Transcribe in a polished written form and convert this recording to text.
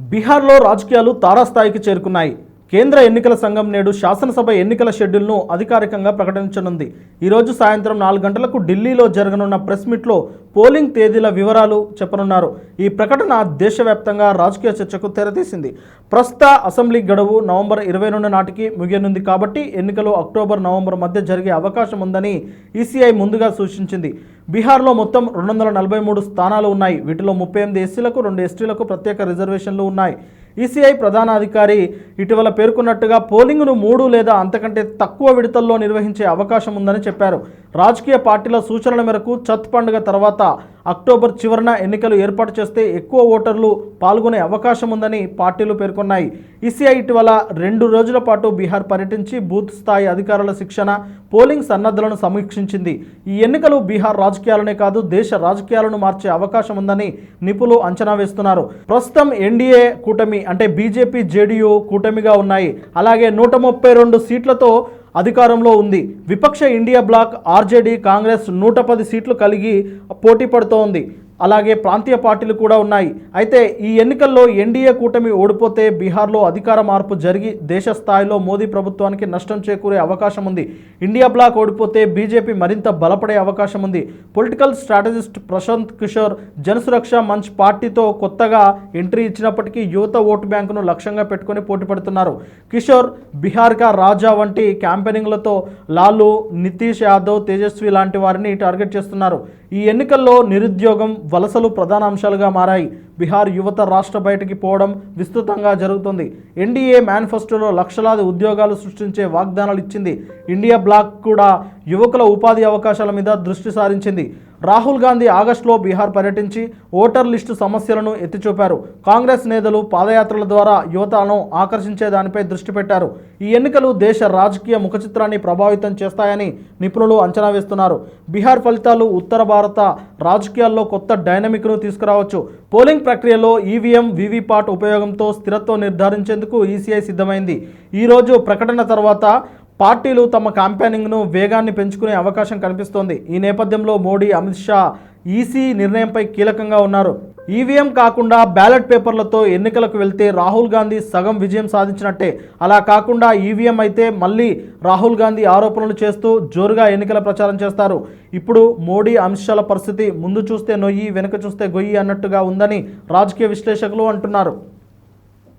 బీహార్లో రాజకీయాలు తారాస్థాయికి చేరుకున్నాయి. కేంద్ర ఎన్నికల సంఘం నేడు శాసనసభ ఎన్నికల షెడ్యూల్ను అధికారికంగా ప్రకటించనుంది. ఈరోజు సాయంత్రం 4 గంటలకు ఢిల్లీలో జరగనున్న ప్రెస్ మీట్లో పోలింగ్ తేదీల వివరాలు చెప్పనున్నారు. ఈ ప్రకటన దేశవ్యాప్తంగా రాజకీయ చర్చకు తెరతీసింది. ప్రస్తుత అసెంబ్లీ గడువు నవంబర్ 22 నాటికి ముగియనుంది కాబట్టి ఎన్నికలు అక్టోబర్, నవంబర్ మధ్య జరిగే అవకాశం ఉందని ఈసీఐ ముందుగా సూచించింది. బీహార్లో మొత్తం 243 స్థానాలు ఉన్నాయి. వీటిలో 38 ఎస్సీలకు, 2 ఎస్టీలకు ప్రత్యేక రిజర్వేషన్లు ఉన్నాయి. ఈసీఐ ప్రధాన అధికారి ఇటీవల పేర్కొన్నట్టుగా పోలింగ్ను 3 లేదా అంతకంటే తక్కువ విడతల్లో నిర్వహించే అవకాశం ఉందని చెప్పారు. రాజకీయ పార్టీల సూచనల మేరకు ఛత్ పండుగ తర్వాత అక్టోబర్ చివరన ఎన్నికలు ఏర్పాటు చేస్తే ఎక్కువ ఓటర్లు పాల్గొనే అవకాశం ఉందని పార్టీలు పేర్కొన్నాయి. ఈసీఐ ఇటీవల 2 రోజుల పాటు బీహార్ పర్యటించి బూత్ స్థాయి అధికారుల శిక్షణ, పోలింగ్ సన్నద్ధలను సమీక్షించింది. ఈ ఎన్నికలు బీహార్ రాజకీయాలనే కాదు, దేశ రాజకీయాలను మార్చే అవకాశం ఉందని నిపుణులు అంచనా వేస్తున్నారు. ప్రస్తుతం ఎన్డీఏ కూటమి అంటే బీజేపీ, జేడీయూ కూటమిగా ఉన్నాయి. అలాగే 132 సీట్లతో అధికారంలో ఉంది. విపక్ష ఇండియా బ్లాక్ ఆర్జేడీ, కాంగ్రెస్ 110 సీట్లు కలిగి పోటీ పడుతోంది. అలాగే ప్రాంతీయ పార్టీలు కూడా ఉన్నాయి. అయితే ఈ ఎన్నికల్లో ఎన్డీఏ కూటమి ఓడిపోతే బీహార్లో అధికార మార్పు జరిగి దేశ స్థాయిలో మోదీ ప్రభుత్వానికి నష్టం చేకూరే అవకాశం ఉంది. ఇండియా బ్లాక్ ఓడిపోతే బీజేపీ మరింత బలపడే అవకాశం ఉంది. పొలిటికల్ స్ట్రాటజిస్ట్ ప్రశాంత్ కిషోర్ జనసురక్ష మంచ్ పార్టీతో కొత్తగా ఎంట్రీ ఇచ్చినప్పటికీ యువత ఓటు బ్యాంకును లక్ష్యంగా పెట్టుకుని పోటీ పడుతున్నారు. కిషోర్ బీహార్ కా రాజా వంటి క్యాంపెయినింగ్లతో లాలూ, నితీష్ యాదవ్, తేజస్వి లాంటి వారిని టార్గెట్ చేస్తున్నారు. ఈ ఎన్నికల్లో నిరుద్యోగం, వలసలు ప్రధాన అంశాలుగా మారాయి. బీహార్ యువత రాష్ట్ర బయటికి పోవడం విస్తృతంగా జరుగుతుంది. ఎన్డీఏ మేనిఫెస్టోలో లక్షలాది ఉద్యోగాలు సృష్టించే వాగ్దానాలు ఇచ్చింది. ఇండియా బ్లాక్ కూడా యువకుల ఉపాధి అవకాశాల మీద దృష్టి సారించింది. రాహుల్ గాంధీ ఆగస్టులో బీహార్ పర్యటించి ఓటర్ లిస్టు సమస్యలను ఎత్తిచూపారు. కాంగ్రెస్ నేతలు పాదయాత్రల ద్వారా యువతను ఆకర్షించే దానిపై దృష్టి పెట్టారు. ఈ ఎన్నికలు దేశ రాజకీయ ముఖచిత్రాన్ని ప్రభావితం చేస్తాయని నిపుణులు అంచనా వేస్తున్నారు. బీహార్ ఫలితాలు ఉత్తర భారత రాజకీయాల్లో కొత్త డైనమిక్ను తీసుకురావచ్చు. పోలింగ్ ప్రక్రియలో ఈవీఎం, వీవీప్యాట్ ఉపయోగంతో స్థిరత్వం నిర్ధారించేందుకు ఈసీఐ సిద్ధమైంది. ఈరోజు ప్రకటన తర్వాత పార్టీలు తమ క్యాంపెయినింగ్ను వేగాన్ని పెంచుకునే అవకాశం కనిపిస్తోంది. ఈ నేపథ్యంలో మోడీ, అమిత్ షా ఈసీ నిర్ణయంపై కీలకంగా ఉన్నారు. ఈవీఎం కాకుండా బ్యాలెట్ పేపర్లతో ఎన్నికలకు వెళ్తే రాహుల్ గాంధీ సగం విజయం సాధించినట్టే. అలా కాకుండా ఈవీఎం అయితే మళ్ళీ రాహుల్ గాంధీ ఆరోపణలు చేస్తూ జోరుగా ఎన్నికల ప్రచారం చేస్తారు. ఇప్పుడు మోడీ, అమిత్ షాల పరిస్థితి ముందు చూస్తే నొయ్యి, వెనుక చూస్తే గొయ్యి అన్నట్టుగా ఉందని రాజకీయ విశ్లేషకులు అంటున్నారు.